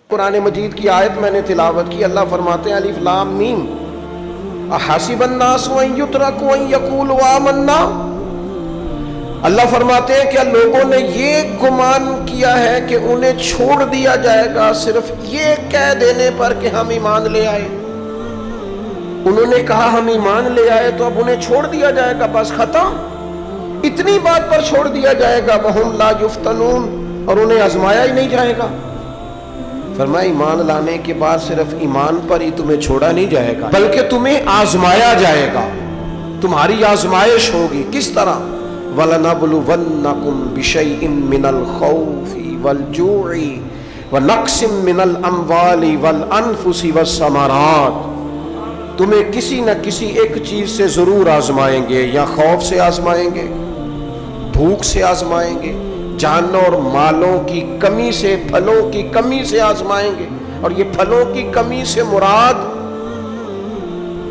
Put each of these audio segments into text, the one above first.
قرآن مجید کی آیت میں نے تلاوت کی، اللہ فرماتے ہیں الف لام میم احسب الناس ان یترکوا ان یقولوا آمنا۔ اللہ فرماتے ہیں کہ لوگوں نے یہ گمان کیا ہے کہ انہیں چھوڑ دیا جائے گا صرف یہ کہہ دینے پر کہ ہم ایمان لے آئے۔ انہوں نے کہا ہم ایمان لے آئے تو اب انہیں چھوڑ دیا جائے گا، بس ختم، اتنی بات پر چھوڑ دیا جائے گا۔ وہم لا یفتنون، اور انہیں آزمایا ہی نہیں جائے گا۔ فرمایا ایمان لانے کے بعد صرف ایمان پر ہی تمہیں چھوڑا نہیں جائے گا، بلکہ تمہیں آزمایا جائے گا، تمہاری آزمائش ہوگی۔ کس طرح؟ وَلَنَبْلُوَنَّكُمْ بِشَيْءٍ مِّنَ الْخَوْفِ وَالْجُوعِ وَنَقْصٍ مِّنَ الْأَمْوَالِ وَالْأَنفُسِ وَالثَّمَرَاتِ، تمہیں کسی نہ کسی ایک چیز سے ضرور آزمائیں گے، یا خوف سے آزمائیں گے، بھوک سے آزمائیں گے، جانوں اور مالوں کی کمی سے، پھلوں کی کمی سے آزمائیں گے۔ اور یہ پھلوں کی کمی سے مراد،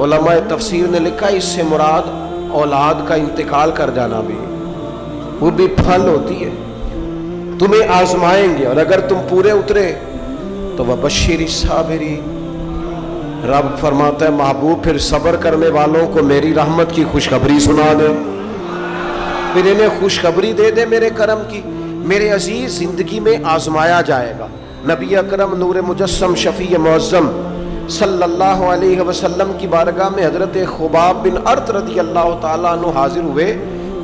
علماء تفسیر نے لکھا اس سے مراد اولاد کا انتقال کر جانا بھی، وہ بھی پھل ہوتی ہے۔ تمہیں آزمائیں گے، اور اگر تم پورے اترے تو وَبَشِّرِ الصَّابِرِينَ، رب فرماتا ہے محبوب پھر صبر کرنے والوں کو میری رحمت کی خوشخبری سنا دے، پھر انہیں خوشخبری دے دے میرے کرم کی۔ میرے عزیز، زندگی میں آزمایا جائے گا۔ نبی اکرم نور مجسم شفیع معظم صلی اللہ علیہ وسلم کی بارگاہ میں حضرت خباب بن ارت رضی اللہ تعالیٰ عنہ حاضر ہوئے۔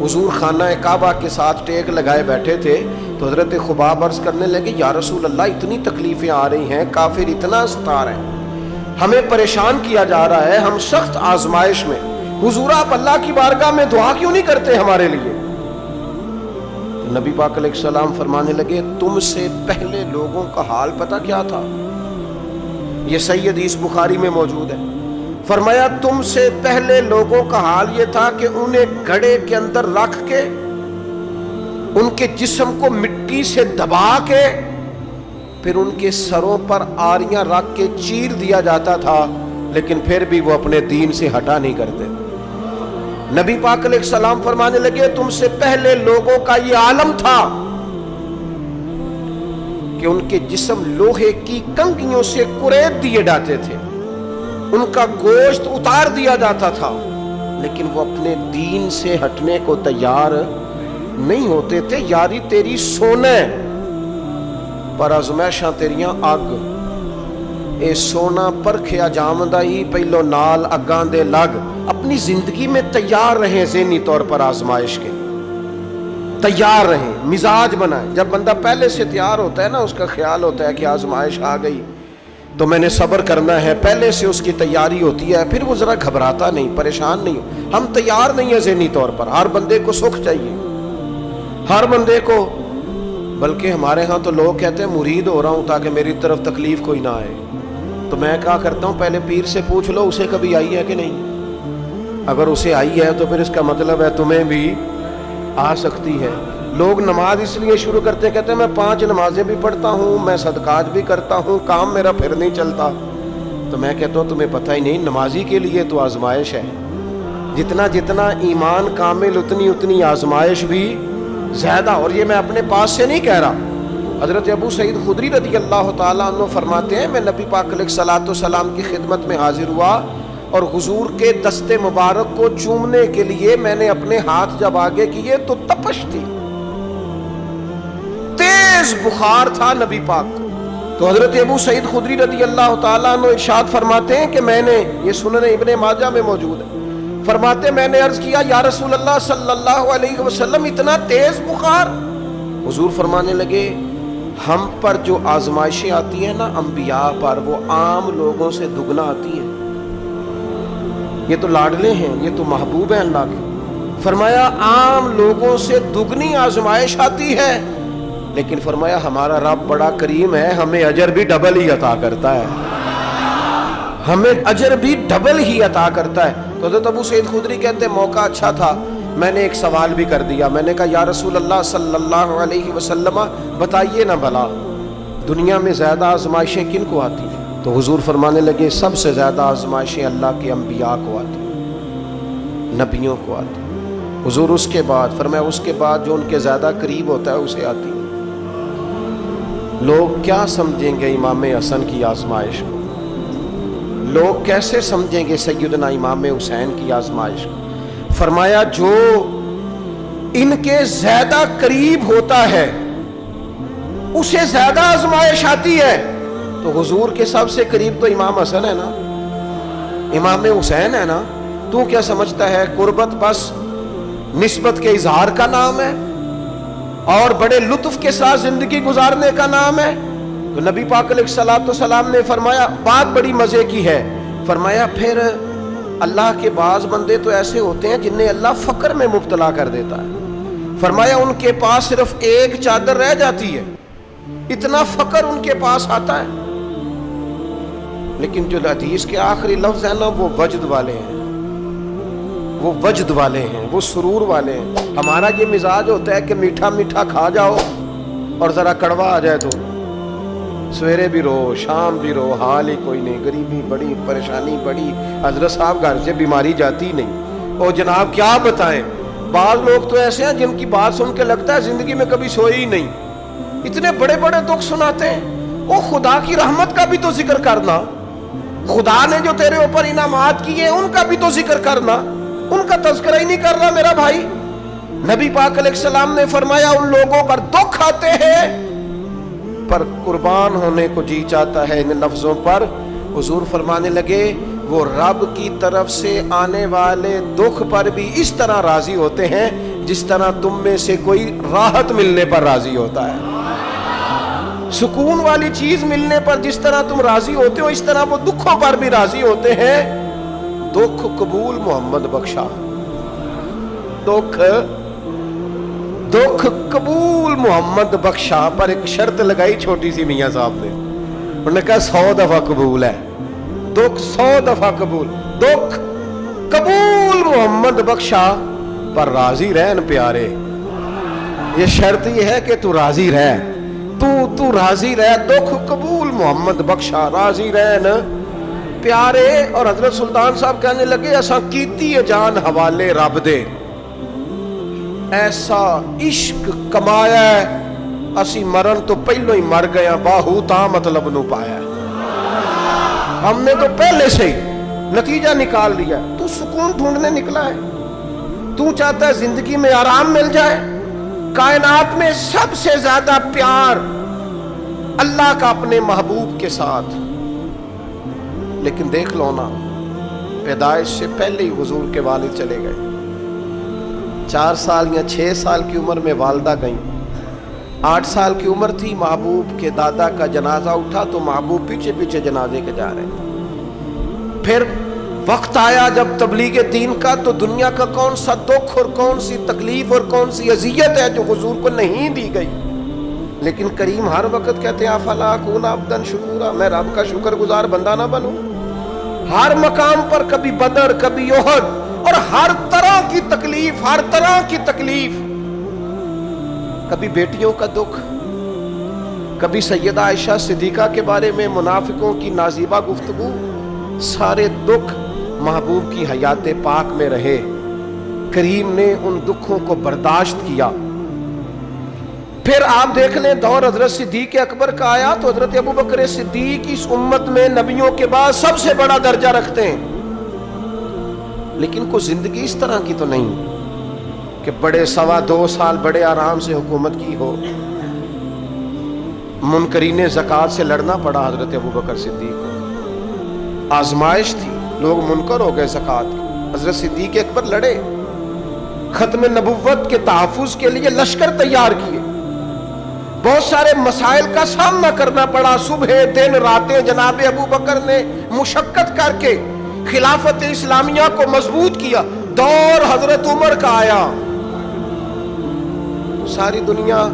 حضور خانہ کعبہ کے ساتھ ٹیک لگائے بیٹھے تھے، تو حضرت خباب عرض کرنے لگے یا رسول اللہ اتنی تکلیفیں آ رہی ہیں، کافر اتنا ستا رہے ہیں، ہمیں پریشان کیا جا رہا ہے، ہم سخت آزمائش میں، حضور آپ اللہ کی بارگاہ میں دعا کیوں نہیں کرتے ہمارے لیے؟ نبی پاک علیہ السلام فرمانے لگے تم سے پہلے لوگوں کا حال پتہ کیا تھا؟ یہ صحیح حدیث بخاری میں موجود ہے۔ فرمایا تم سے پہلے لوگوں کا حال یہ تھا کہ انہیں گھڑے کے اندر رکھ کے، ان کے جسم کو مٹی سے دبا کے، پھر ان کے سروں پر آریاں رکھ کے چیر دیا جاتا تھا، لیکن پھر بھی وہ اپنے دین سے ہٹا نہیں کرتے۔ نبی پاک علیہ السلام فرمانے لگے تم سے پہلے لوگوں کا یہ عالم تھا کہ ان کے جسم لوہے کی کنگھیوں سے کریت دیے جاتے تھے، ان کا گوشت اتار دیا جاتا تھا، لیکن وہ اپنے دین سے ہٹنے کو تیار نہیں ہوتے تھے۔ یاری تیری سونے پر آزمائشاں تیریاں اگ، اے سونا پرکھیا جامدہ ہی پہلو نال اگاں دے لگ۔ اپنی زندگی میں تیار رہیں، ذہنی طور پر آزمائش کے لیے تیار رہیں، مزاج بنائیں۔ جب بندہ پہلے سے تیار ہوتا ہے نا، اس کا خیال ہوتا ہے کہ آزمائش آ گئی تو میں نے صبر کرنا ہے، پہلے سے اس کی تیاری ہوتی ہے، پھر وہ ذرا گھبراتا نہیں، پریشان نہیں۔ ہم تیار نہیں ہیں ذہنی طور پر۔ ہر بندے کو سکھ چاہیے، ہر بندے کو، بلکہ ہمارے ہاں تو لوگ کہتے ہیں مرید ہو رہا ہوں تاکہ میری طرف تکلیف کوئی نہ آئے۔ تو میں کہا کرتا ہوں پہلے پیر سے پوچھ لو اسے کبھی آئی ہے کہ نہیں، اگر اسے آئی ہے تو پھر اس کا مطلب ہے تمہیں بھی آ سکتی ہے۔ لوگ نماز اس لیے شروع کرتے ہیں، کہتے ہیں میں 5 نمازیں بھی پڑھتا ہوں، میں صدقات بھی کرتا ہوں، کام میرا پھر نہیں چلتا۔ تو میں کہتا ہوں تمہیں پتہ ہی نہیں، نمازی کے لیے تو آزمائش ہے، جتنا جتنا ایمان کامل اتنی اتنی آزمائش بھی زیادہ۔ اور یہ میں اپنے پاس سے نہیں کہہ رہا، حضرت ابو سعید خدری رضی اللہ تعالیٰ عنہ فرماتے ہیں میں نبی پاک علیہ الصلوۃ والسلام کی خدمت میں حاضر ہوا، اور حضور کے دست مبارک کو چومنے کے لیے میں نے اپنے ہاتھ جب آگے کیے تو تپش تھی، تیز بخار تھا نبی پاک کو۔ تو حضرت ابو سعید خدری رضی اللہ تعالیٰ عنہ ارشاد فرماتے ہیں کہ میں نے، یہ سنن ابن ماجہ میں موجود ہے، فرماتے میں نے عرض کیا یا رسول اللہ صلی اللہ علیہ وسلم اتنا تیز بخار؟ حضور فرمانے لگے ہم پر جو آزمائشیں آتی ہیں نا انبیاء پر، وہ عام لوگوں سے دگنا آتی ہیں۔ یہ تو لاڈلے ہیں، یہ تو محبوب ہیں اللہ کے۔ فرمایا عام لوگوں سے دگنی آزمائش آتی ہے، لیکن فرمایا ہمارا رب بڑا کریم ہے، ہمیں اجر بھی ڈبل ہی عطا کرتا ہے، ہمیں اجر بھی ڈبل ہی عطا کرتا ہے۔ تو حضرت ابو سعید خدری کہتے ہیں موقع اچھا تھا، میں نے ایک سوال بھی کر دیا، میں نے کہا یا رسول اللہ صلی اللہ علیہ وسلم بتائیے نا بھلا دنیا میں زیادہ آزمائشیں کن کو آتی ہیں؟ تو حضور فرمانے لگے سب سے زیادہ آزمائشیں اللہ کے انبیاء کو آتی ہیں، نبیوں کو آتی ہیں۔ حضور اس کے بعد فرمایا اس کے بعد جو ان کے زیادہ قریب ہوتا ہے اسے آتی ہے۔ لوگ کیا سمجھیں گے امام حسن کی آزمائش کو؟ لوگ کیسے سمجھیں گے سیدنا امام حسین کی آزمائش کو؟ فرمایا جو ان کے زیادہ قریب ہوتا ہے اسے زیادہ آزمائش آتی ہے. تو حضور کے سب سے قریب تو امام حسن ہے نا، امام حسین ہے نا. تو کیا سمجھتا ہے قربت بس نسبت کے اظہار کا نام ہے اور بڑے لطف کے ساتھ زندگی گزارنے کا نام ہے؟ تو نبی پاک علیہ الصلوۃ والسلام نے فرمایا بات بڑی مزے کی ہے. فرمایا پھر اللہ کے بعض بندے تو ایسے ہوتے ہیں جنہیں اللہ فقر میں مبتلا کر دیتا ہے. فرمایا ان کے پاس صرف ایک چادر رہ جاتی ہے، اتنا فقر ان کے پاس آتا ہے. لیکن جو حدیث کے آخری لفظ ہیں نا وہ وجد والے ہیں، وہ وجد والے ہیں، وہ سرور والے ہیں. ہمارا یہ مزاج ہوتا ہے کہ میٹھا میٹھا کھا جاؤ اور ذرا کڑوا آ جائے تو سویرے بھی رو شام بھی رو، حال ہی کوئی نہیں، غریبی بڑی، پریشانی بڑی، حضرت صاحب گھر سے بیماری جاتی نہیں. اور جناب کیا بتائیں، بعض لوگ تو ایسے ہیں جن کی بات سن کے لگتا ہے زندگی میں کبھی سوئے ہی نہیں، اتنے بڑے بڑے دکھ سناتے ہیں. وہ خدا کی رحمت کا بھی تو ذکر کرنا، خدا نے جو تیرے اوپر انعامات کیے ان کا بھی تو ذکر کرنا. ان کا تذکرہ ہی نہیں کر رہا میرا بھائی. نبی پاک علیہ السلام نے فرمایا ان لوگوں پر دکھ آتے ہیں پر قربان ہونے کو جی چاہتا ہے ان لفظوں پر. حضور فرمانے لگے وہ رب کی طرف سے آنے والے دکھ پر بھی اس طرح راضی ہوتے ہیں جس طرح تم میں سے کوئی راحت ملنے پر راضی ہوتا ہے. سکون والی چیز ملنے پر جس طرح تم راضی ہوتے ہو اس طرح وہ دکھوں پر بھی راضی ہوتے ہیں. دکھ قبول محمد بخشا، دکھ قبول محمد بخشا. پر ایک شرط لگائی چھوٹی سی میاں صاحب نے، انہوں نے کہا 100 دفعہ قبول ہے دکھ، 100 دفعہ قبول. دکھ قبول محمد بخشا پر راضی رہن پیارے. یہ شرط یہ ہے کہ تو راضی رہ، تو راضی رہ. دکھ قبول محمد بخشا، راضی رہن پیارے. اور حضرت سلطان صاحب کہنے لگے ایسا کیتی ہے جان حوالے رب دے، ایسا عشق کمایا ہے اسی مرن تو پہلو ہی مر گیا، باہو تا مطلب نو پایا. ہم نے تو پہلے سے ہی نتیجہ نکال لیا. تو سکون ڈھونڈنے نکلا ہے، تو چاہتا ہے زندگی میں آرام مل جائے. کائنات میں سب سے زیادہ پیار اللہ کا اپنے محبوب کے ساتھ. لیکن دیکھ لو نا، پیدائش سے پہلے ہی حضور کے والد چلے گئے. 4 سال یا 6 سال کی عمر میں والدہ گئیں. 8 سال کی عمر تھی، محبوب کے دادا کا جنازہ اٹھا تو محبوب پیچھے پیچھے جنازے کے جا رہے ہیں. پھر وقت آیا جب تبلیغ دین کا، تو دنیا کا کون سا دکھ اور کون سی تکلیف اور کون سی اذیت ہے جو حضور کو نہیں دی گئی. لیکن کریم ہر وقت کہتے ہیں افلا اکون عبدا شکورا، میں رب کا شکر گزار بندہ نہ بنوں. ہر مقام پر کبھی بدر کبھی احد، اور ہر طرح کی تکلیف، ہر طرح کی تکلیف. کبھی بیٹیوں کا دکھ، کبھی سیدہ عائشہ صدیقہ کے بارے میں منافقوں کی نازیبہ گفتگو. سارے دکھ محبوب کی حیات پاک میں رہے. کریم نے ان دکھوں کو برداشت کیا. پھر آپ دیکھ لیں دور حضرت صدیق اکبر کا آیا تو حضرت ابوبکر صدیق اس امت میں نبیوں کے بعد سب سے بڑا درجہ رکھتے ہیں. لیکن کوئی زندگی اس طرح کی تو نہیں کہ بڑے 2.25 سال بڑے آرام سے حکومت کی ہو. منکرین زکوٰۃ سے لڑنا پڑا حضرت ابوبکر صدیق کو. آزمائش تھی، لوگ منکر ہو گئے زکوٰۃ کی. حضرت صدیق اکبر لڑے، ختم نبوت کے تحفظ کے لیے لشکر تیار کیے. بہت سارے مسائل کا سامنا کرنا پڑا. صبح دن راتیں جناب ابوبکر نے مشقت کر کے خلافت اسلامیہ کو مضبوط کیا. دور حضرت عمر کا آیا، ساری دنیا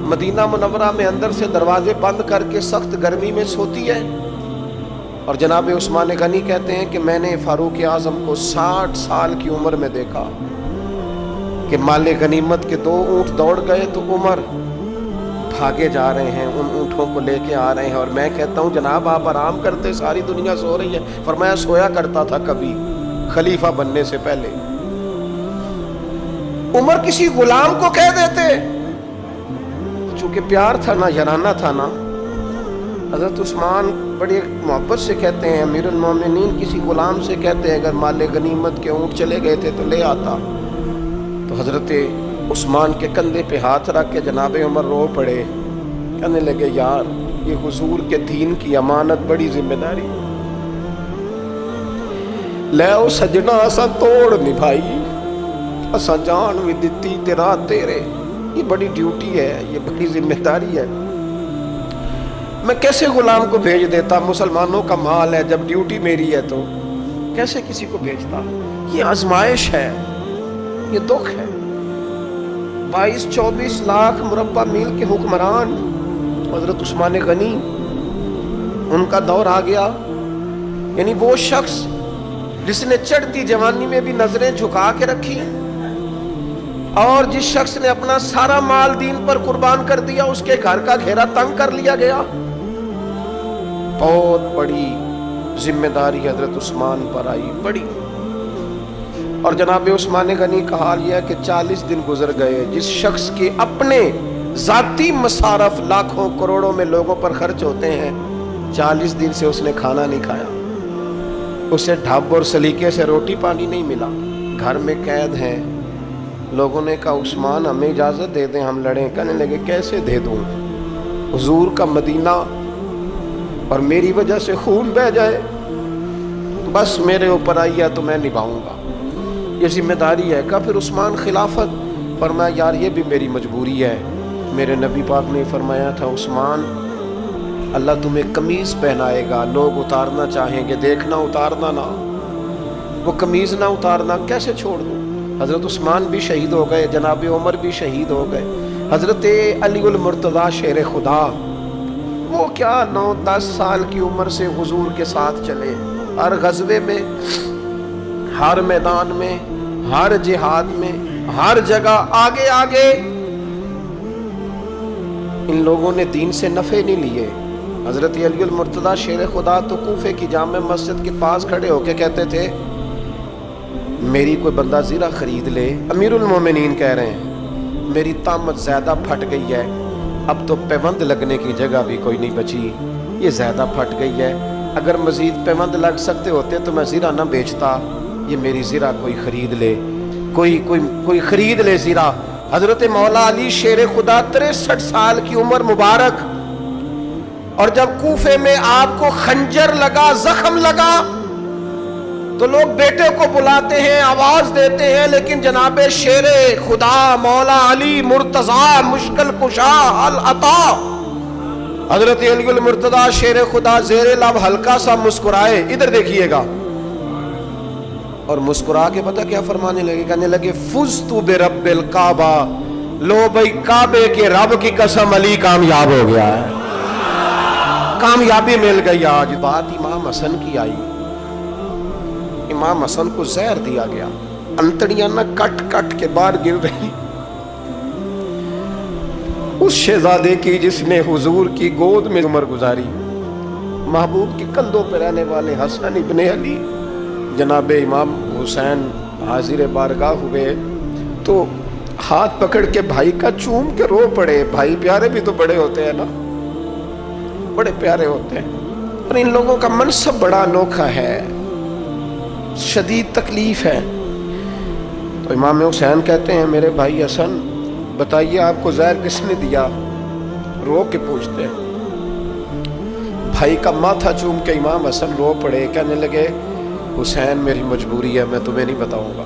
مدینہ منورہ میں اندر سے دروازے بند کر کے سخت گرمی میں سوتی ہے. اور جناب عثمان غنی کہتے ہیں کہ میں نے فاروق اعظم کو 60 سال کی عمر میں دیکھا کہ مال غنیمت کے 2 اونٹ دوڑ گئے تو عمر بھاگے جا رہے ہیں، ان اونٹوں کو لے کے آ رہے ہیں. اور میں کہتا ہوں جناب آپ آرام کرتے، ساری دنیا سو رہی ہے. فرمایا سویا کرتا تھا کبھی خلیفہ بننے سے پہلے. عمر کسی غلام کو کہہ دیتے، چونکہ پیار تھا نا، یارانہ تھا نا، حضرت عثمان بڑی محبت سے کہتے ہیں امیر المومنین کسی غلام سے کہتے ہیں اگر مال غنیمت کے اونٹ چلے گئے تھے تو لے آتا. تو حضرت عثمان کے کندھے پہ ہاتھ رکھ کے جناب عمر رو پڑے. کہنے لگے یار یہ حضور کے دین کی امانت بڑی ذمہ داری ہے. لے او سجنا اسا توڑ نبھائی اسا جان بھی دتی تیرا تیرے. یہ بڑی ڈیوٹی ہے, یہ بڑی ذمہ داری ہے. میں کیسے غلام کو بھیج دیتا؟ مسلمانوں کا مال ہے, جب ڈیوٹی میری ہے تو کیسے کسی کو بھیجتا؟ یہ آزمائش ہے, یہ دکھ ہے. 22-24 لاکھ مربع میل کے حکمران حضرت عثمان غنی, ان کا دور آ گیا. یعنی وہ شخص جس نے چڑھتی جوانی میں بھی نظریں جھکا کے رکھی, اور جس شخص نے اپنا سارا مال دین پر قربان کر دیا, اس کے گھر کا گھیرا تنگ کر لیا گیا. بہت بڑی ذمہ داری حضرت عثمان پر آئی, بڑی. اور جناب عثمان غنی کا حال یہ ہے کہ 40 دن گزر گئے. جس شخص کے اپنے ذاتی مصارف لاکھوں کروڑوں میں لوگوں پر خرچ ہوتے ہیں, 40 دن سے اس نے کھانا نہیں کھایا. اسے ڈھب اور سلیقے سے روٹی پانی نہیں ملا. گھر میں قید ہیں. لوگوں نے کہا عثمان ہمیں اجازت دے دیں ہم لڑیں. کہنے لگے کیسے دے دوں؟ حضور کا مدینہ اور میری وجہ سے خون بہہ جائے, بس میرے اوپر آئی ہے تو میں نبھاؤں گا, یہ ذمہ داری ہے. کہا پھر عثمان خلافت؟ فرمایا یار یہ بھی میری مجبوری ہے. میرے نبی پاک نے فرمایا تھا عثمان اللہ تمہیں قمیض پہنائے گا, لوگ اتارنا چاہیں گے, دیکھنا اتارنا نہ. وہ قمیض نہ اتارنا کیسے چھوڑ دوں؟ حضرت عثمان بھی شہید ہو گئے, جناب عمر بھی شہید ہو گئے. حضرت علی المرتضیٰ شیر خدا, وہ کیا 9-10 سال کی عمر سے حضور کے ساتھ چلے, ہر غزوے میں, ہر میدان میں, ہر جہاد میں, ہر جگہ آگے آگے. ان لوگوں نے دین سے نفع نہیں لیے. حضرت علی المرتضیٰ شیر خدا تو کوفے کی جامع مسجد کے پاس کھڑے ہو کے کہتے تھے میری کوئی بندہ زیرہ خرید لے. امیر المومنین کہہ رہے ہیں میری طامت زیادہ پھٹ گئی ہے, اب تو پیوند لگنے کی جگہ بھی کوئی نہیں بچی, یہ زیادہ پھٹ گئی ہے. اگر مزید پیوند لگ سکتے ہوتے تو میں زیرہ نہ بیچتا. یہ میری زیرہ کوئی خرید لے, کوئی خرید لے زیرہ. حضرت مولا علی شیر خدا 63 سال کی عمر مبارک, اور جب کوفے میں آپ کو خنجر لگا, زخم لگا, تو لوگ بیٹے کو بلاتے ہیں, آواز دیتے ہیں, لیکن جناب شیر خدا مولا علی مرتضیٰ مشکل کشا العطا حضرت علی المرتضیٰ شیر خدا زیر لب ہلکا سا مسکرائے, ادھر دیکھیے گا, اور مسکرا کے پتہ کیا فرمانے لگے؟ کہنے لگے فزت برب الکعبہ, لو بھائی کعبے کے رب کی قسم علی کامیاب ہو گیا ہے, کامیابی مل گئی. آج بات امام حسن کی آئی, امام حسن کو زہر دیا گیا, انتڑیاں نہ کٹ کٹ کے باہر گر رہی. اس شہزادے کی جس نے حضور کی گود میں عمر گزاری, محبوب کے کندھوں پہ رہنے والے حسن ابن علی, جناب امام حسین حاضر بارگاہ ہوئے تو ہاتھ پکڑ کے بھائی کا چوم کے رو پڑے. بھائی پیارے بھی تو بڑے ہوتے ہیں نا, بڑے پیارے ہوتے ہیں. اور ان لوگوں کا منصب بڑا انوکھا ہے, شدید تکلیف ہے. تو امام حسین کہتے ہیں میرے بھائی حسن بتائیے آپ کو زہر کس نے دیا؟ رو کے پوچھتے ہیں. بھائی کا ماتھا چوم کے امام حسن رو پڑے, کہنے لگے حسین میری مجبوری ہے, میں تمہیں نہیں بتاؤں گا.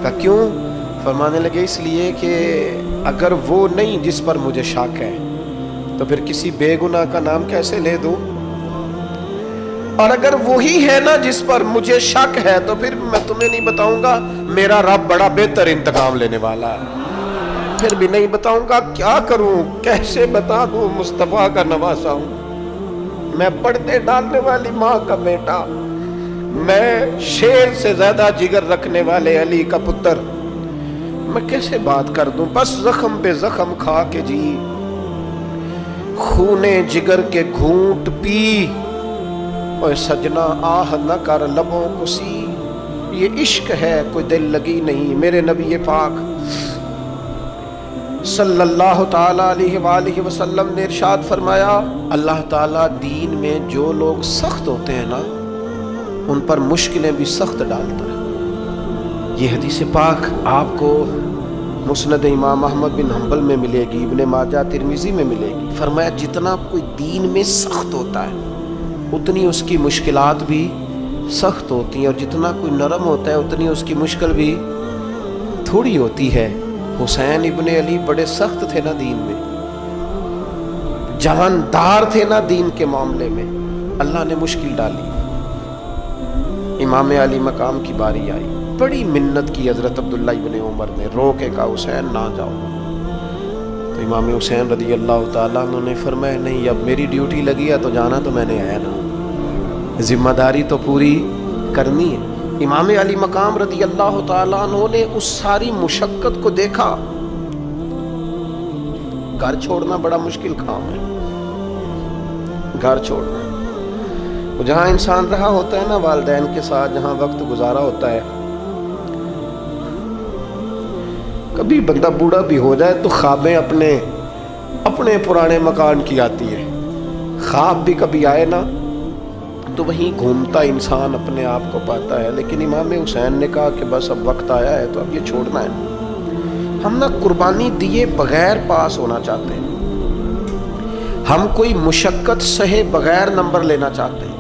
کہا کیوں؟ فرمانے لگے اس لیے کہ اگر وہ نہیں جس پر مجھے شک ہے تو پھر کسی بے گناہ کا نام کیسے لے دوں, اور اگر وہی ہے نا جس پر مجھے شک ہے تو پھر میں تمہیں نہیں بتاؤں گا. میرا رب بڑا بہتر انتقام لینے والا ہے, پھر بھی نہیں بتاؤں گا. کیا کروں, کیسے بتا دوں؟ مصطفیٰ کا نواسا ہوں میں, پردے ڈالنے والی ماں کا بیٹا, میں شیر سے زیادہ جگر رکھنے والے علی کا پتر, میں کیسے بات کر دوں؟ بس زخم پہ زخم کھا کے جی, خونے جگر کے گھونٹ پی, اوے سجنا آہ نہ کر لبوں کو سی, یہ عشق ہے کوئی دل لگی نہیں. میرے نبی پاک صلی اللہ تعالیٰ علیہ وآلہ وسلم نے ارشاد فرمایا، اللہ تعالیٰ دین میں جو لوگ سخت ہوتے ہیں نا ان پر مشکلیں بھی سخت ڈالتا ہے۔ یہ حدیث پاک آپ کو مسند امام احمد بن حنبل میں ملے گی، ابن ماجہ ترمذی میں ملے گی۔ فرمایا جتنا کوئی دین میں سخت ہوتا ہے اتنی اس کی مشکلات بھی سخت ہوتی ہیں، اور جتنا کوئی نرم ہوتا ہے اتنی اس کی مشکل بھی تھوڑی ہوتی ہے۔ حسین ابن علی بڑے سخت تھے نا دین میں، جواندار تھے نا دین کے معاملے میں، اللہ نے مشکل ڈالی۔ امام علی مقام کی باری آئی، بڑی منت کی حضرت عبداللہ ابن عمر نے، رو کے کہا حسین نہ جاؤ۔ تو امام حسین رضی اللہ تعالیٰ عنہ نے فرمایا نہیں، اب میری ڈیوٹی لگی ہے تو جانا تو میں نے ہے نا، ذمہ داری تو پوری کرنی ہے۔ امام علی مقام رضی اللہ تعالیٰ عنہ نے اس ساری مشقت کو دیکھا۔ گھر چھوڑنا بڑا مشکل کام ہے، گھر چھوڑنا، جہاں انسان رہا ہوتا ہے نا والدین کے ساتھ، جہاں وقت گزارا ہوتا ہے، کبھی بندہ بوڑھا بھی ہو جائے تو خوابیں اپنے پرانے مکان کی آتی ہے۔ خواب بھی کبھی آئے نا تو وہیں گھومتا انسان اپنے آپ کو پاتا ہے، لیکن امام حسین نے کہا کہ بس اب وقت آیا ہے تو اب یہ چھوڑنا ہے۔ ہم نہ قربانی دیے بغیر پاس ہونا چاہتے ہیں، ہم کوئی مشقت سہے بغیر نمبر لینا چاہتے ہیں،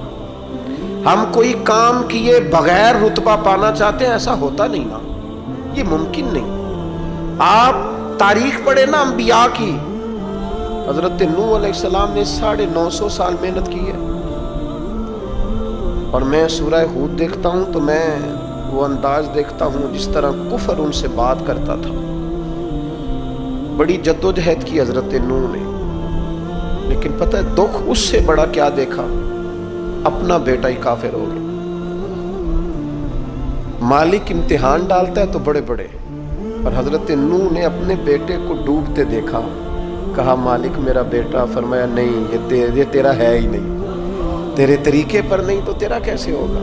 ہم کوئی کام کیے بغیر رتبہ پانا چاہتے ہیں۔ ایسا ہوتا نہیں نا، یہ ممکن نہیں۔ آپ تاریخ پڑھیں نا انبیاء کی، حضرت نوح علیہ السلام نے 950 سال محنت کی ہے، اور میں سورہ ہود دیکھتا ہوں تو میں وہ انداز دیکھتا ہوں جس طرح کفر ان سے بات کرتا تھا۔ بڑی جدوجہد کی حضرت نوح نے، لیکن پتہ ہے دکھ اس سے بڑا کیا دیکھا، اپنا بیٹا ہی کافر ہو گیا۔ مالک امتحان ڈالتا ہے تو بڑے بڑے، اور حضرت نوح نے اپنے بیٹے کو ڈوبتے دیکھا، کہا مالک میرا بیٹا، فرمایا نہیں یہ تیرا ہے ہی نہیں، تیرے طریقے پر نہیں تو تیرا کیسے ہوگا؟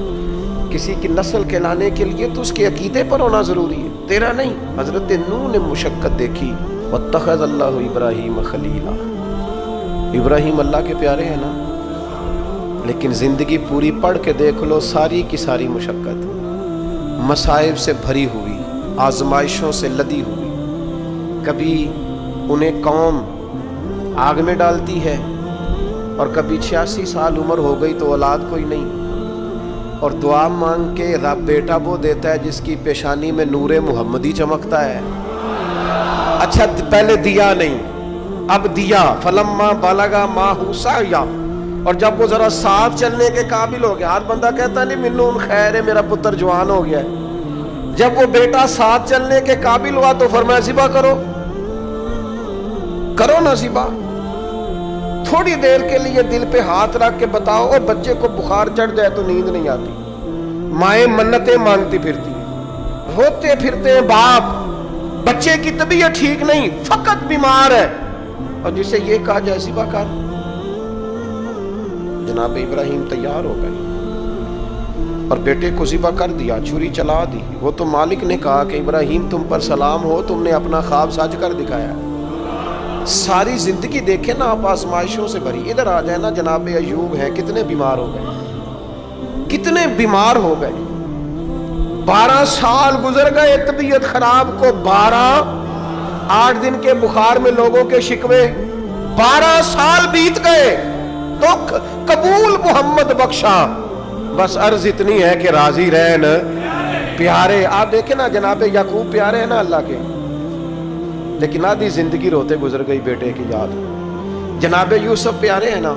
کسی کی نسل کہلانے کے لیے تو اس کے عقیدے پر ہونا ضروری ہے، تیرا نہیں۔ حضرت نوح نے مشقت دیکھی، واتخذ اللہ ابراہیم خلیلا، ابراہیم اللہ کے پیارے ہیں نا، لیکن زندگی پوری پڑھ کے دیکھ لو، ساری کی ساری مشقت مصائب سے بھری ہوئی، آزمائشوں سے لدی ہوئی۔ کبھی انہیں قوم آگ میں ڈالتی ہے، اور کبھی 86 سال عمر ہو گئی تو اولاد کوئی نہیں، اور دعا مانگ کے رب بیٹا وہ دیتا ہے جس کی پیشانی میں نور محمدی چمکتا ہے۔ اچھا پہلے دیا نہیں، اب دیا، فلما بلغا ماہ سعیا، اور جب وہ ذرا ساتھ چلنے کے قابل ہو گیا، ہر بندہ کہتا نہیں منون خیر ہے میرا پتر جوان ہو گیا ہے، جب وہ بیٹا ساتھ چلنے کے قابل ہوا تو فرمایا ذبح کرو نا ذبح۔ تھوڑی دیر کے لیے دل پہ ہاتھ رکھ کے بتاؤ، اور بچے کو بخار چڑھ جائے تو نیند نہیں آتی، مائیں منتیں مانگتی پھرتی ہیں، روتے پھرتے ہیں باپ، بچے کی طبیعت ٹھیک نہیں، فقط بیمار ہے، اور جسے یہ کہا جائے ذبح کر۔ جناب ابراہیم تیار ہو گئے اور بیٹے کو ذبح کر دیا، چھری چلا دی۔ وہ تو مالک نے کہا کہ ابراہیم تم پر سلام ہو، تم نے اپنا خواب سچ کر دکھایا۔ ساری زندگی دیکھیں نا آپ آزمائشوں سے بھری۔ ادھر آ جائے نا جناب ایوب ہیں، کتنے بیمار ہو گئے، کتنے بیمار ہو گئے، 12 سال گزر گئے طبیعت خراب کو، 8 دن کے بخار میں لوگوں کے شکوے، 12 سال بیت گئے تو قبول محمد بخشا۔ بس عرض اتنی ہے کہ راضی رہن پیارے۔ آپ دیکھیں نا جناب یعقوب پیارے ہیں نا اللہ کے، لیکن آدھی زندگی روتے گزر گئی بیٹے کی یاد۔ جناب یوسف پیارے ہیں نا،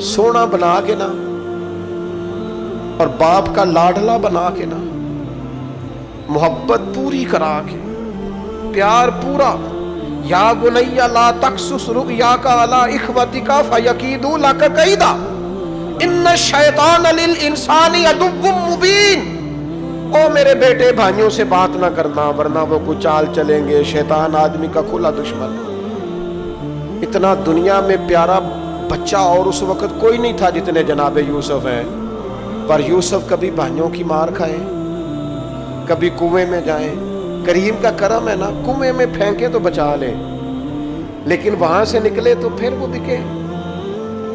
سونا بنا کے نا، اور باپ کا لاڈلا بنا کے نا، محبت پوری کرا کے، پیار پورا۔ یا بنی لا تقصص رؤیاک علی اخوتک فیکیدوا لک کیدا ان الشیطان للانسان عدو مبین۔ او میرے بیٹے بھائیوں سے بات نہ کرنا ورنہ وہ کچھ چال چلیں گے، شیطان آدمی کا کھلا دشمن۔ اتنا دنیا میں پیارا بچہ اور اس وقت کوئی نہیں تھا جتنے جناب یوسف ہیں، پر یوسف کبھی بھائیوں کی مار کھائیں، کبھی کنویں میں جائیں۔ کریم کا کرم ہے نا، کنویں میں پھینکے تو بچا لیں، لیکن وہاں سے نکلے تو پھر وہ بکے،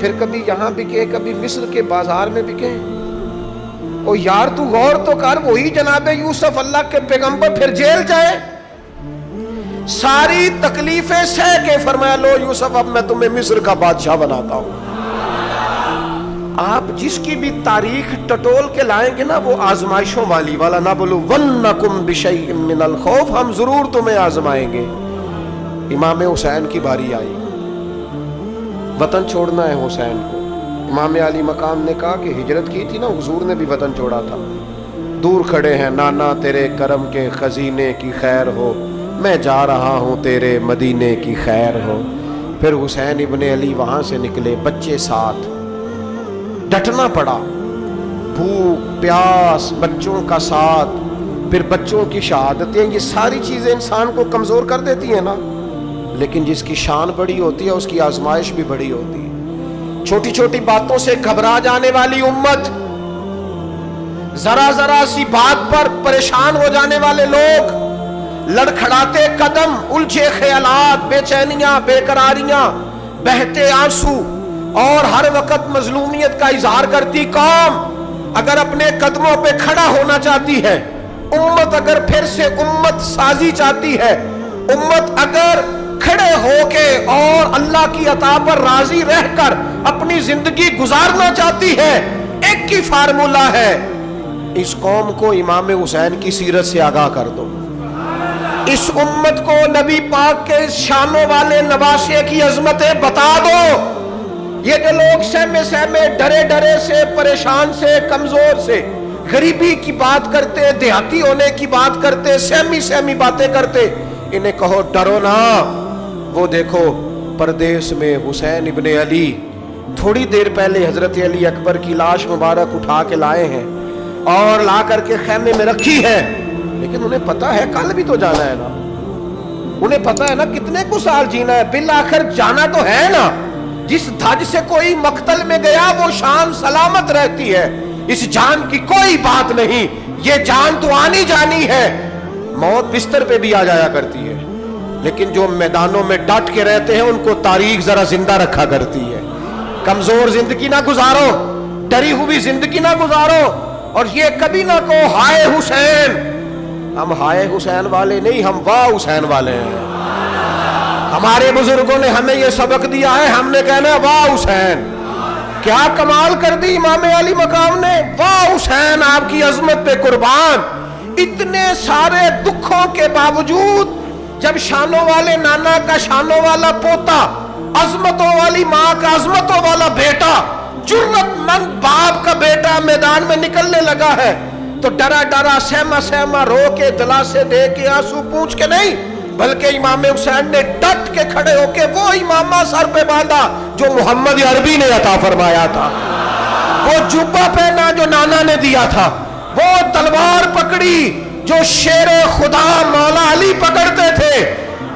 پھر کبھی یہاں بکے، کبھی مصر کے بازار میں بکے۔ او یار تو غور تو کر، وہی جناب یوسف اللہ کے پیغمبر پھر جیل جائے، ساری تکلیفیں سہ کے فرمایا لو یوسف اب میں تمہیں مصر کا بادشاہ بناتا ہوں۔ آپ جس کی بھی تاریخ ٹٹول کے لائیں گے نا وہ آزمائشوں والی والا، نہ بولو وَلْنَكُمْ بِشَيْءٍ مِّنَ الْخَوْفِ، ہم ضرور تمہیں آزمائیں گے۔ امام حسین کی باری آئی، وطن چھوڑنا ہے حسین کو۔ امام علی مقام نے کہا کہ ہجرت کی تھی نا، حضور نے بھی وطن چھوڑا تھا۔ دور کھڑے ہیں نانا تیرے کرم کے خزینے کی خیر ہو، میں جا رہا ہوں تیرے مدینے کی خیر ہو۔ پھر حسین ابن علی وہاں سے نکلے، بچے ساتھ، ڈٹنا پڑا، بھوک پیاس، بچوں کا ساتھ، پھر بچوں کی شہادتیں، یہ ساری چیزیں انسان کو کمزور کر دیتی ہیں نا، لیکن جس کی شان بڑی ہوتی ہے اس کی آزمائش بھی بڑی ہوتی ہے۔ چھوٹی چھوٹی باتوں سے گھبرا جانے والی امت، ذرا ذرا سی بات پر پریشان ہو جانے والے لوگ، لڑکھڑاتے قدم، الجھے خیالات، بے چینیاں، بے قراریاں، بہتے آنسو اور ہر وقت مظلومیت کا اظہار کرتی قوم اگر اپنے قدموں پہ کھڑا ہونا چاہتی ہے، امت اگر پھر سے امت سازی چاہتی ہے، امت اگر کھڑے ہو کے اور اللہ کی عطا پر راضی رہ کر اپنی زندگی گزارنا چاہتی ہے، ایک ہی فارمولہ ہے، اس قوم کو امام حسین کی سیرت سے آگاہ کر دو، اس امت کو نبی پاک کے شانوں والے نواسے کی عظمتیں بتا دو۔ یہ جو لوگ سہمے سہمے، ڈرے ڈرے سے، پریشان سے، کمزور سے، غریبی کی بات کرتے، دیہاتی ہونے کی بات کرتے، سہمی سہمی باتیں کرتے، انہیں کہو ڈرو نہ، وہ دیکھو پردیس میں حسین ابن علی تھوڑی دیر پہلے حضرت علی اکبر کی لاش مبارک اٹھا کے لائے ہیں اور لا کر کے خیمے میں رکھی ہے، لیکن انہیں پتا ہے کل بھی تو جانا ہے نا، انہیں پتا ہے نا کتنے کو سال جینا ہے، بالآخر جانا تو ہے نا۔ جس دھج سے کوئی مقتل میں گیا وہ شان سلامت رہتی ہے، اس جان کی کوئی بات نہیں، یہ جان تو آنی جانی ہے، موت بستر پہ بھی آ جایا کرتی ہے، لیکن جو میدانوں میں ڈٹ کے رہتے ہیں ان کو تاریخ ذرا زندہ رکھا کرتی ہے۔ کمزور زندگی نہ گزارو، ڈری ہوئی زندگی نہ گزارو، اور یہ کبھی نہ کہو ہائے حسین، ہم ہائے حسین والے نہیں، ہم واہ حسین والے ہیں۔ ہمارے بزرگوں نے ہمیں یہ سبق دیا ہے، ہم نے کہنا ہے واہ حسین، کیا کمال کر دی امام علی مقام نے، واہ حسین آپ کی عظمت پہ قربان۔ اتنے سارے دکھوں کے باوجود جب شانوں والے نانا کا شانوں والا پوتا، عظمتوں والی ماں کا عظمتوں والا بیٹا، جرت مند باپ کا بیٹا میدان میں نکلنے لگا ہے تو ڈرا ڈرا، سہما سہما، رو کے، دلاسے دے کے، آنسو پونچھ کے نہیں، بلکہ امام حسین نے ڈٹ کے کھڑے ہو کے وہ امامہ سر پہ باندھا جو محمد عربی نے عطا فرمایا تھا، وہ جبہ پہنا جو نانا نے دیا تھا، وہ تلوار پکڑی جو شیر خدا مولا علی پکڑتے تھے،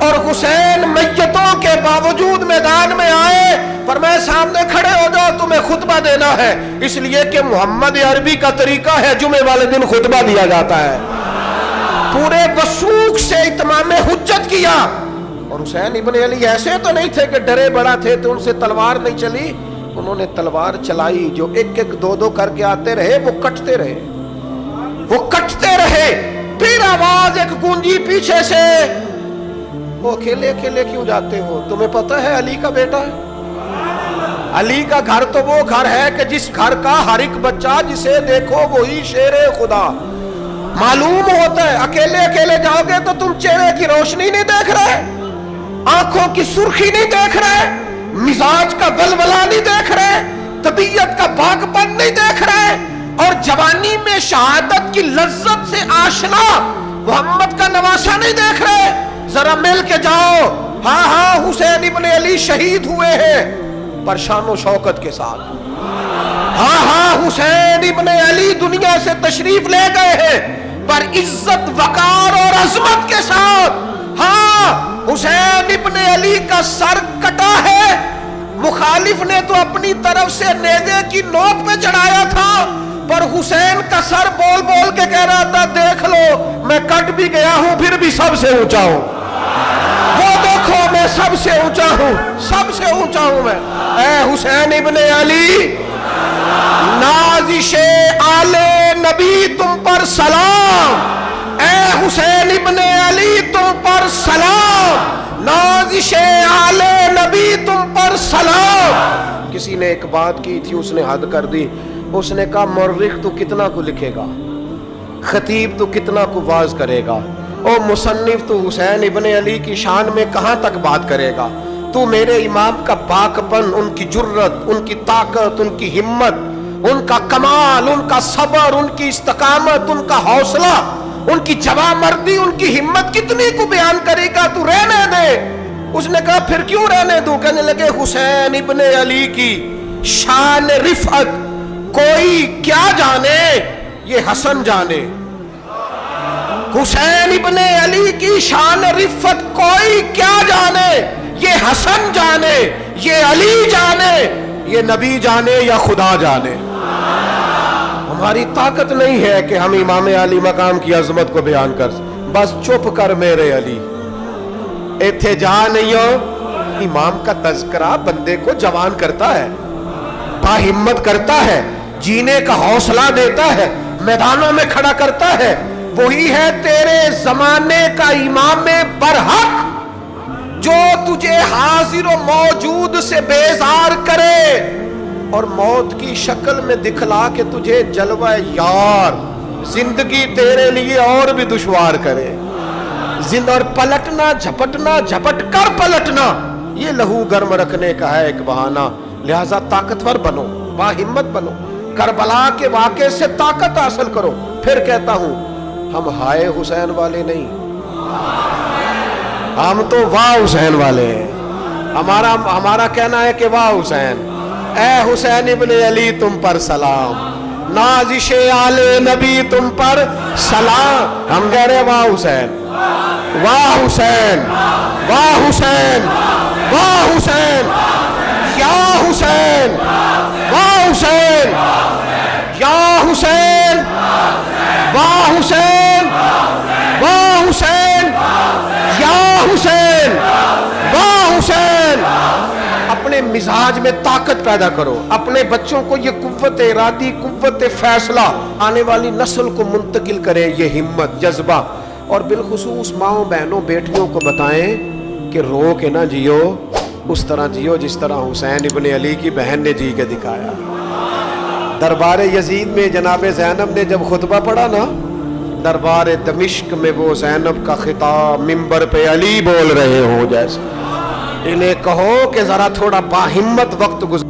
اور حسین میتوں کے باوجود میدان میں آئے، فرمایا سامنے کھڑے ہو جاؤ، تمہیں خطبہ دینا ہے، اس لیے کہ محمد عربی کا طریقہ ہے جمعے والے دن خطبہ دیا جاتا ہے۔ پورے وثوق سے اتمام حجت کیا، اور حسین ابن علی ایسے تو نہیں تھے کہ ڈرے بڑا تھے تو ان سے تلوار نہیں چلی، انہوں نے تلوار چلائی، جو ایک ایک دو دو کر کے آتے رہے وہ کٹتے رہے، وہ کٹتے رہے، پھر آواز ایک گونجی پیچھے سے، وہ اکیلے اکیلے کیوں جاتے ہو، تمہیں پتہ ہے علی کا بیٹا ہے، علی کا گھر تو وہ گھر ہے کہ جس گھر کا ہر ایک بچہ جسے دیکھو وہی شیر خدا معلوم ہوتا ہے۔ اکیلے اکیلے جاؤ گے تو تم چہرے کی روشنی نہیں دیکھ رہے، آنکھوں کی سرخی نہیں دیکھ رہے، مزاج کا ولولہ نہیں دیکھ رہے، طبیعت کا باغ پن نہیں دیکھ رہے، اور جوانی میں شہادت کی لذت سے آشنا محمد کا نواسا نہیں دیکھ رہے، ذرا مل کے جاؤ، ہاں ہاں حسین ابن علی شہید ہوئے ہیں پر شان و شوکت کے ساتھ، ہاں ہاں حسین ابن علی دنیا سے تشریف لے گئے ہیں پر عزت وقار اور عظمت کے ساتھ، ہاں حسین ابن علی کا سر کٹا ہے، مخالف نے تو اپنی طرف سے نیزے کی نوک پہ چڑھایا تھا، پر حسین کا سر بول بول کے کہہ رہا تھا دیکھ لو میں کٹ بھی گیا ہوں پھر بھی سب سے اونچا ہوں، وہ دیکھو میں سب سے اونچا ہوں، سب سے اونچا ہوں میں۔ اے حسین ابن علی، نازش آل نبی تم پر سلام، اے حسین ابن علی تم پر سلام، نازش آل نبی تم پر سلام۔ کسی نے ایک بات کی تھی، اس نے حد کر دی، اس نے کہا مورخ تو کتنا کو لکھے گا، خطیب تو کتنا کو واز کرے گا، او مصنف تو حسین ابن علی کی شان میں کہاں تک بات کرے گا؟ تو میرے امام کا پاکپن، ان کی جرت، ان کی طاقت، ان کی ہمت، ان کا کمال، ان کا صبر، ان کی استقامت، ان کا حوصلہ، ان کی جواں مردی، ان کی ہمت کتنی کو بیان کرے گا؟ تو رہنے دے۔ اس نے کہا پھر کیوں رہنے دوں؟ کہنے لگے حسین ابن علی کی شان رفعت کوئی کیا جانے، یہ حسن جانے۔ حسین ابن علی کی شان رفعت کوئی کیا جانے، یہ حسن جانے، یہ علی جانے، یہ نبی جانے یا خدا جانے۔ ہماری طاقت نہیں ہے کہ ہم امام علی مقام کی عظمت کو بیان کر، بس چپ کر میرے علی، ایتھے جا نہیں ہو۔ امام کا تذکرہ بندے کو جوان کرتا ہے، باہمت کرتا ہے، جینے کا حوصلہ دیتا ہے، میدانوں میں کھڑا کرتا ہے۔ وہی ہے تیرے زمانے کا امام برحق، جو تجھے حاضر و موجود سے بیزار کرے اور موت کی شکل میں دکھلا کے تجھے جلوہ یار، زندگی تیرے لیے اور بھی دشوار کرے۔ اور پلٹنا، جھپٹنا، جھپٹ کر پلٹنا، یہ لہو گرم رکھنے کا ہے ایک بہانہ۔ لہذا طاقتور بنو، باہمت بنو، کربلا کے واقعے سے طاقت حاصل کرو۔ پھر کہتا ہوں، ہم ہائے حسین والے نہیں، ہم تو واہ حسین والے ہیں۔ ہمارا کہنا ہے کہ واہ حسین، اے حسین ابن علی تم پر سلام، نازش آل نبی تم پر سلام۔ ہم کہہ رہے واہ حسین، واہ حسین، واہ حسین، واہ حسین، یا حسین، واہ حسین، یا حسین، واہ حسین، واہ حسین، یا حسین، واہ حسین۔ اپنے مزاج میں طاقت پیدا کرو، اپنے بچوں کو یہ قوت ارادی، قوت فیصلہ آنے والی نسل کو منتقل کرے، یہ ہمت، جذبہ۔ اور بالخصوص ماؤں، بہنوں، بیٹیوں کو بتائیں کہ رو کے نہ جیو، اس طرح جیو جس طرح حسین ابن علی کی بہن نے جی کے دکھایا۔ دربار یزید میں جناب زینب نے جب خطبہ پڑھا نا، دربار دمشق میں وہ زینب کا خطاب منبر پہ علی بول رہے ہوں جیسے۔ انہیں کہو کہ ذرا تھوڑا باہمت وقت گزر